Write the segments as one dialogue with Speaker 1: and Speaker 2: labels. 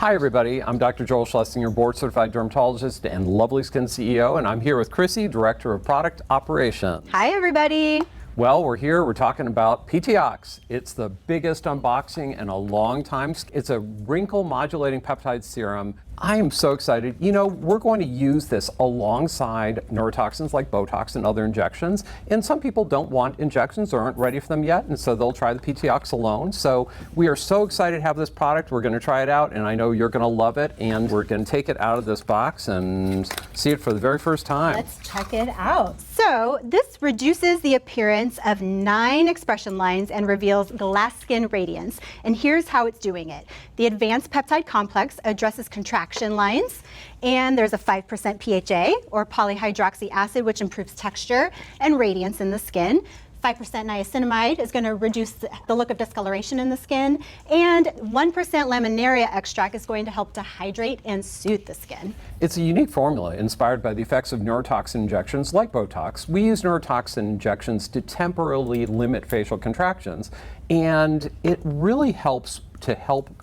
Speaker 1: Hi everybody, I'm Dr. Joel Schlessinger, board certified dermatologist and LovelySkin CEO, and I'm here with Chrissy, Director of Product Operations.
Speaker 2: Hi everybody.
Speaker 1: Well, we're talking about P-TIOX. It's the biggest unboxing in a long time. It's a wrinkle modulating peptide serum. I am so excited. You know, we're going to use this alongside neurotoxins like Botox and other injections. And some people don't want injections or aren't ready for them yet, and so they'll try the P-TIOX alone. So we are so excited to have this product. We're going to try it out, and I know you're going to love it. And we're going to take it out of this box and see it for the very first time.
Speaker 2: Let's check it out. So this reduces the appearance of 9 expression lines and reveals glass skin radiance. And here's how it's doing it. The advanced peptide complex addresses contraction lines, and there's a 5% PHA or polyhydroxy acid, which improves texture and radiance in the skin. 5% niacinamide is going to reduce the look of discoloration in the skin, and 1% laminaria extract is going to help to hydrate and soothe the skin.
Speaker 1: It's a unique formula inspired by the effects of neurotoxin injections like Botox. We use neurotoxin injections to temporarily limit facial contractions, and it really helps to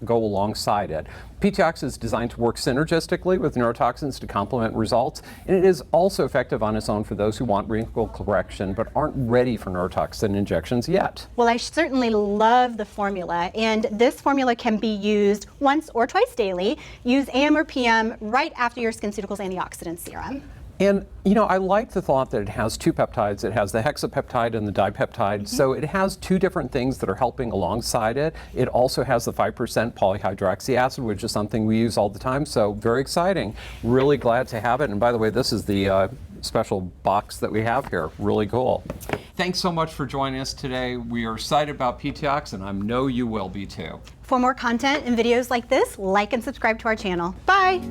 Speaker 1: go alongside it. P-TIOX is designed to work synergistically with neurotoxins to complement results, and it is also effective on its own for those who want wrinkle correction but aren't ready for neurotoxin injections yet.
Speaker 2: Well, I certainly love the formula, and this formula can be used once or twice daily. Use AM or PM right after your SkinCeuticals antioxidant serum.
Speaker 1: And you know, I like the thought that it has 2 peptides. It has the hexapeptide and the dipeptide. So it has 2 different things that are helping alongside it. It also has the 5% polyhydroxy acid, which is something we use all the time. So very exciting. Really glad to have it. And by the way, this is the special box that we have here. Really cool. Thanks so much for joining us today. We are excited about P-TIOX, and I know you will be too.
Speaker 2: For more content and videos like this, like and subscribe to our channel. Bye.